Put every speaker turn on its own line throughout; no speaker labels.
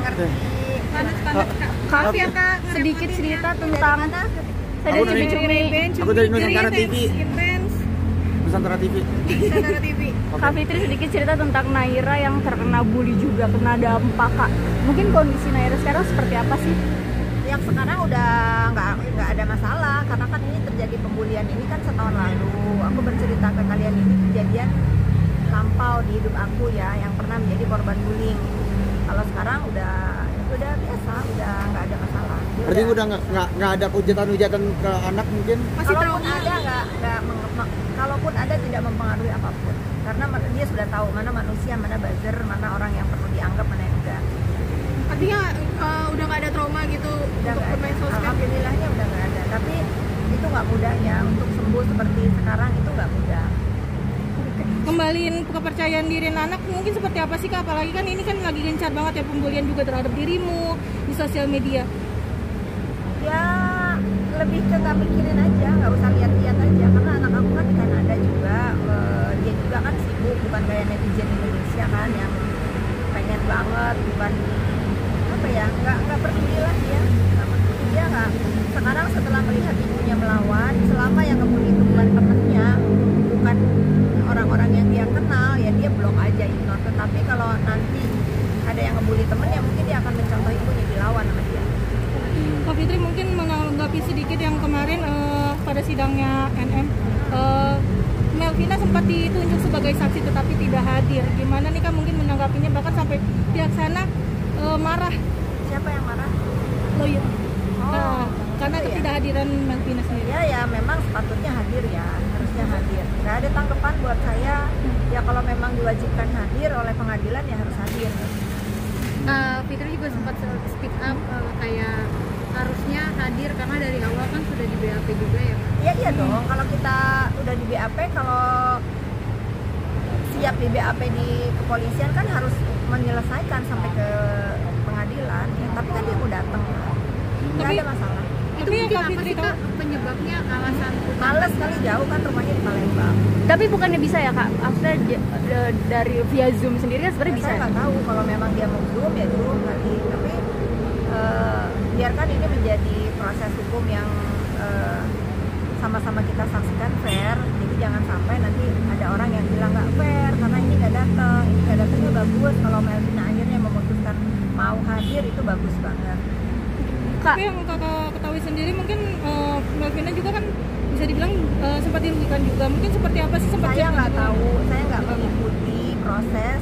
ngerti.
Kak, sedikit cerita tentang saya dari cumi.
Aku dari Nusantara TV. Nusantara TV.
Kak Fitri, sedikit cerita tentang Naira yang terkena bully juga, kena dampak Kak. Mungkin kondisi Naira sekarang seperti apa sih?
Yang sekarang udah nggak ada masalah karena kan ini terjadi pembulian ini kan setahun lalu. Aku bercerita ke kalian ini kejadian lampau di hidup aku ya, yang pernah menjadi korban bullying. Kalau sekarang udah biasa, udah nggak ada masalah.
Berarti udah nggak ada hujatan ke anak mungkin?
Masih kalaupun ada kalaupun ada tidak mempengaruhi apapun karena dia sudah tahu mana manusia, mana buzzer, mana orang yang perlu dianggap, mana yang enggak.
Artinya udah nggak ada trauma gitu
Udah
untuk bermain sosmed?
Alhamdulillahnya udah nggak ada, tapi itu nggak mudah ya untuk sembuh seperti sekarang, itu nggak mudah.
Kembaliin kepercayaan diri anak mungkin seperti apa sih Kak? Apalagi kan ini kan lagi gencar banget ya pembulian juga terhadap dirimu di sosial media.
Ya lebih ke nggak mikirin aja, nggak usah lihat-lihat aja karena anak aku kan di Kanada juga, dia juga kan sibuk, bukan kayak netizen Indonesia kan yang pengen banget, bukan apa ya, nggak peduli lah dia, nggak peduli dia nggak. Sekarang setelah melihat ibunya melawan, selama yang ngebully itu bukan temennya, bukan orang-orang yang dia kenal, ya dia blok aja, ignore. Tetapi kalau nanti ada yang ngebully temennya, mungkin dia akan mencontoh ibunya dilawan sama dia.
Kak Fitri mungkin menanggapi sedikit yang kemarin pada sidangnya NM, Melvina sempat ditunjuk sebagai saksi tetapi tidak hadir. Gimana nih Kak mungkin menanggapinya, bahkan sampai pihak sana marah?
Siapa yang marah?
Lawyer.
Oh,
karena
itu ya?
Ketidakhadiran Melvina sendiri.
Ya memang sepatutnya hadir ya, harusnya hadir. Nggak ada tanggapan buat saya. Ya kalau memang diwajibkan hadir oleh pengadilan ya harus hadir.
Fitri juga sempat speak up kayak harusnya hadir karena dari awal kan sudah di BAP juga ya.
Iya dong, kalau kita udah di BAP, kalau siap di BAP di kepolisian kan harus menyelesaikan sampai ke pengadilan ya. Tapi kan dia mau datang, nggak ada masalah.
Itu mungkin apa sih Kak penyebabnya, alasan
Males kali, jauh kan rumahnya di Palembang.
Tapi bukannya bisa ya Kak? Maksudnya dari via Zoom sendiri kan sebenarnya bisa.
Saya nggak tahu, kalau memang dia mau Zoom ya Zoom kali. Tapi biarkan ini menjadi proses hukum yang sama-sama kita saksikan fair. Jadi jangan sampai nanti ada orang yang bilang nggak fair karena ini nggak datang. Ini nggak datangnya bagus. Kalau Melvina akhirnya memutuskan mau hadir, itu bagus banget.
Kak,
Tapi yang Kakak ketahui sendiri mungkin Melvina juga kan bisa dibilang sempat dirugikan juga. Mungkin seperti apa sih sempat?
Saya nggak tahu, saya nggak mengikuti proses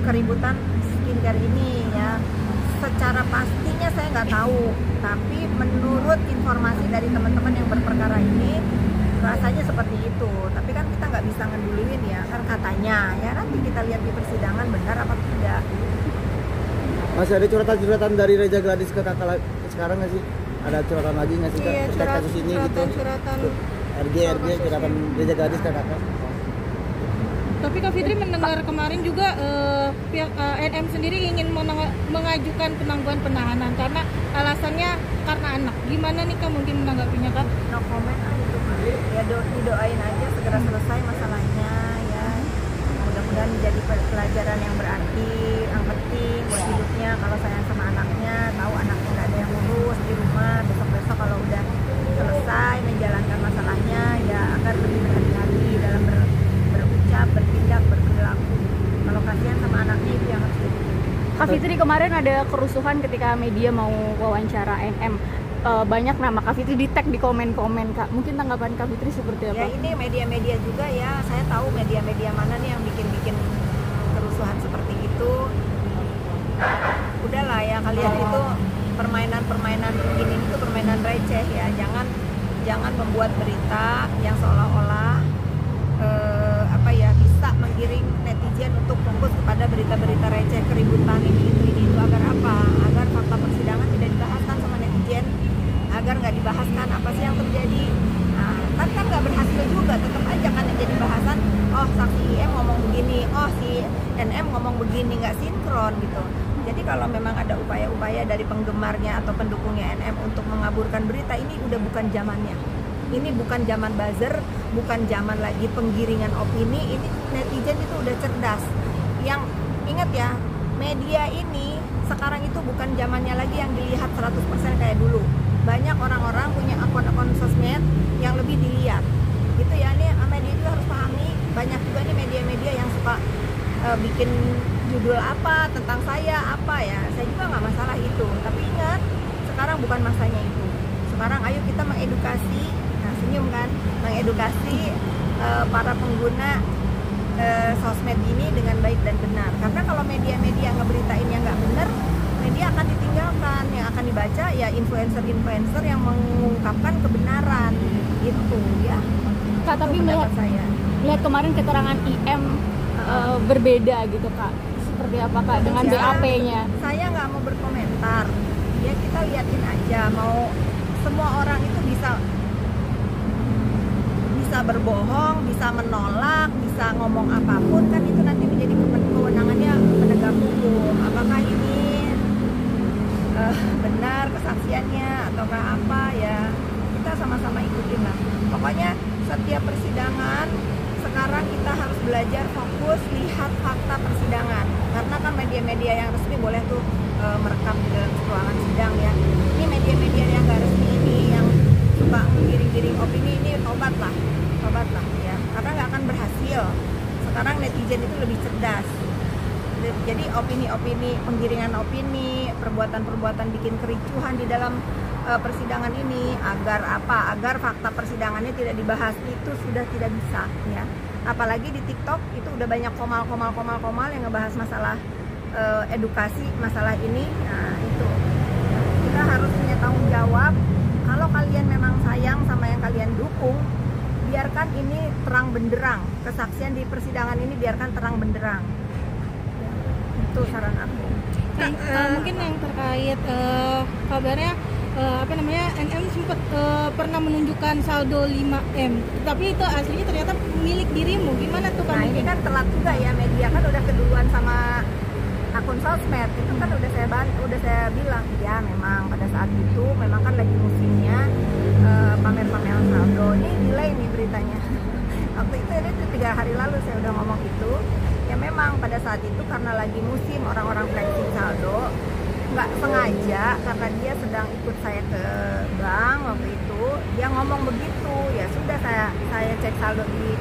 keributan skincare ini ya. Secara pastinya saya nggak tahu, tapi menurut informasi dari teman-teman yang berperkara ini rasanya seperti itu. Tapi kan kita nggak bisa ngeduluin ya, kan katanya ya, nanti kita lihat di persidangan benar apa tidak.
Masih ada curhatan dari Reza Gladys ke kakak sekarang nggak sih? Ada curhatan lagi nggak sih Kak?
Iya,
Terkait kasus ini gitu?
curhatan.
RG curhatan Reza Gladys ke kakak.
Tapi Kak Fitri mendengar kemarin juga pihak NM sendiri ingin mengajukan penangguhan penahanan karena alasannya karena anak. Gimana nih Kak mungkin menanggapinya Kak?
No comment itu ya, didoain aja segera selesai masalahnya ya. Mudah-mudahan menjadi pelajaran yang berarti, yang penting buat hidupnya. Kalau sayang sama anaknya, tahu anaknya nggak ada yang ngurus di rumah, besok-besok kalau udah selesai menjalankan masalahnya ya agar lebih berhati-hati dalam berucap, bertindak, berperilaku. Kalau kasihan sama anaknya, itu yang harus dipikirkan.
Kak Fitri, kemarin ada kerusuhan ketika media mau wawancara NM. Banyak nama Kak Fitri di-tag di komen-komen Kak. Mungkin tanggapan Kak Fitri seperti apa?
Ya ini media-media juga ya, saya tahu media-media mana nih yang bikin kerusuhan seperti itu. Udahlah ya, kalian itu permainan begini itu permainan receh ya. Jangan membuat berita yang seolah-olah bisa menggiring netizen untuk fokus kepada berita-berita receh, keributan ini itu agar apa? Agar fakta persidangan tidak dibahaskan sama netizen, agar nggak dibahaskan apa sih yang terjadi. Nah, kan nggak berhasil juga, tetap aja kan yang jadi bahasan. Oh, saksi IM ngomong begini, oh si NM ngomong begini, nggak sinkron gitu. Jadi kalau memang ada upaya-upaya dari penggemarnya atau pendukungnya NM untuk mengaburkan berita, ini udah bukan zamannya. Ini bukan zaman buzzer, bukan zaman lagi penggiringan opini. Ini netizen itu udah cerdas. Yang ingat ya, media ini sekarang itu bukan zamannya lagi yang dilihat 100% kayak dulu. Banyak orang-orang punya akun-akun sosmed yang lebih dilihat gitu ya. Ini media juga harus pahami, banyak juga nih media-media yang suka bikin judul apa tentang saya apa ya, saya juga nggak masalah itu, tapi ingat sekarang bukan masanya itu. Sekarang ayo kita mengedukasi, nah senyum kan, mengedukasi para pengguna sosmed ini dengan baik dan benar. Karena kalau media-media ngeberitain yang nggak benar, media akan ditinggalkan. Yang akan dibaca ya influencer-influencer yang mengungkapkan kebenaran gitu ya.
Kak, tapi
Itu pendapat
melihat
saya.
kemarin keterangan IM berbeda gitu Kak, seperti apa Kak dengan
Ya,
BAP-nya?
saya nggak mau berkomentar. Ya kita liatin aja. Mau semua orang itu bisa berbohong, bisa menolak, bisa ngomong apapun, kan itu nanti menjadi kewenangannya penegak hukum. Apakah ini benar kesaksiannya ataukah apa ya, kita sama-sama ikutin lah. Pokoknya setiap persidangan sekarang kita harus belajar fokus lihat fakta persidangan, karena kan media-media yang resmi boleh tuh merekam di dalam ruangan sidang ya. Ini media-media yang nggak resmi ini yang suka menggiring-giring opini, ini tobat lah ya, karena nggak akan berhasil. Sekarang netizen itu lebih cerdas, jadi opini-opini, penggiringan opini, perbuatan-perbuatan bikin kericuhan di dalam persidangan ini agar apa? Agar fakta persidangannya tidak dibahas, itu sudah tidak bisa ya. Apalagi di TikTok itu udah banyak komal yang ngebahas masalah edukasi masalah ini. Nah itu kita harus punya tanggung jawab. Kalau kalian memang sayang sama yang kalian dukung, biarkan ini terang benderang, kesaksian di persidangan ini biarkan terang benderang. Itu saran aku.
Mungkin yang terkait kabarnya NM sempat pernah menunjukkan saldo 5M, tapi itu aslinya ternyata milik dirimu. Gimana tuh
Nah ini kan telat juga ya, media kan udah keduluan sama akun sosmed. Itu kan udah saya bilang ya, memang pada saat itu memang kan lagi musimnya pamer-pamer saldo. Ini delay nih beritanya. Waktu itu 3 hari lalu saya udah ngomong itu. Ya memang pada saat itu karena lagi musim orang-orang flexing saldo, nggak sengaja karena dia sedang ikut saya ke bank waktu itu, dia ngomong begitu. Ya sudah, saya cek saldo di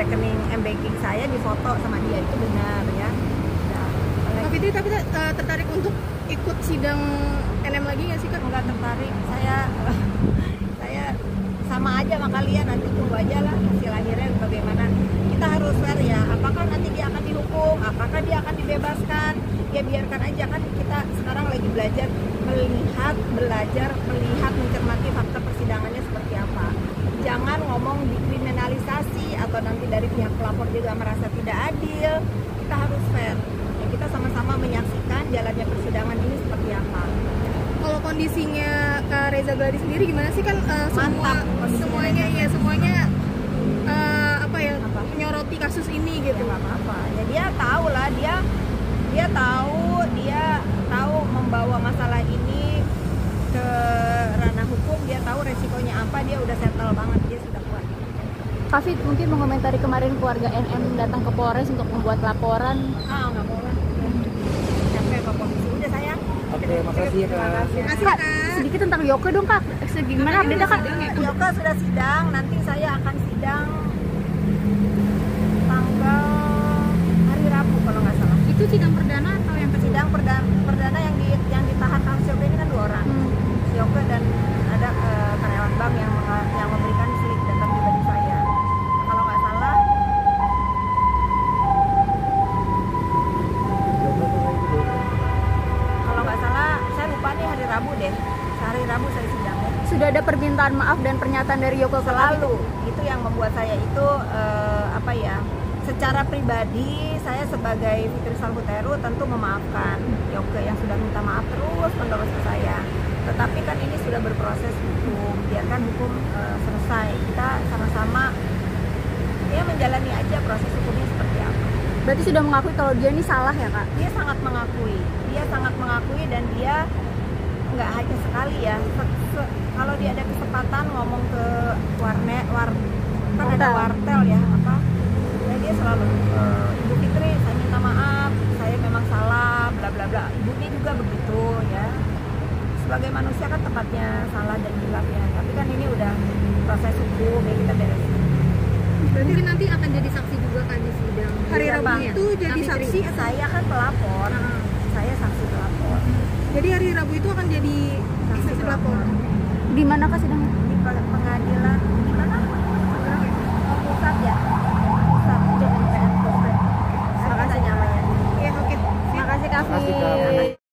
rekening m-banking saya, di foto sama dia, itu benar ya.
Tapi tertarik untuk ikut sidang NM lagi nggak sih Kak?
Nggak tertarik, saya sama aja sama kalian, nanti tunggu aja lah hasil akhirnya bagaimana. Kita harus fair ya, apakah nanti dia akan dihukum, apakah dia akan dibebaskan, ya biarkan aja. Kan kita sekarang lagi belajar melihat mencermati fakta persidangannya seperti apa. Jangan ngomong dikriminalisasi atau nanti dari pihak pelapor juga merasa tidak adil. Kita harus fair ya, kita sama-sama menyaksikan jalannya persidangan ini seperti apa.
Kalau kondisinya Kak Reza Gladi sendiri gimana sih kan?
Mantap,
Semuanya menyoroti kasus ini gitu.
Ya nggak apa-apa ya, dia tahu lah, dia tahu membawa masalah ini ke ranah hukum, dia tahu resikonya apa, dia udah settle banget, dia sudah kuat.
Kak Fit, mungkin mengomentari kemarin keluarga NM datang ke Polres untuk membuat laporan.
Nggak mau lah, capek Pak Polisi. Udah sayang.
Oke, makasih ya Kak.
Kak, sedikit tentang Yoke dong Kak. Gimana update Kak?
Yoka sudah sidang, nanti saya akan sidang tanggal hari Rabu kalau nggak salah.
Itu sidang perdana atau yang kedua?
Sidang perdana yang ditahan Kang Yoka ini kan 2 orang. Yoka dan ada karyawan bank yang memberikan slip data pribadi saya. Kalau nggak salah saya lupa nih hari Rabu deh. Hari Rabu saya sidang ya.
Sudah ada permintaan maaf dan pernyataan dari Yoke ke
Selalu itu yang membuat saya itu secara pribadi saya sebagai Fitri Salhuteru tentu memaafkan Yoke yang sudah minta maaf terus menerus ke saya. Tetapi kan ini sudah berproses hukum, biarkan hukum selesai. Kita sama-sama ya menjalani aja proses hukumnya seperti apa.
Berarti sudah mengakui kalau dia ini salah ya Kak?
Dia sangat mengakui dan dia nggak hanya sekali ya. Kalau dia ada kesempatan ngomong ke warnet, kan ada wartel ya apa? Ya dia selalu Ibu Fitri, saya minta maaf, saya memang salah juga ibunya juga begitu ya. Sebagai manusia kan tempatnya salah dan hilaf ya, tapi kan ini udah proses hukum ya, kita beresin.
Mungkin nanti akan jadi saksi juga kan di sidang
Hari
Iya,
Rabu
Bang.
itu jadi
Kak Fitri.
saksi.
Saya kan pelapor, saya saksi pelapor.
Jadi hari Rabu itu akan jadi saksi pelapor.
Di mana kah sidangnya?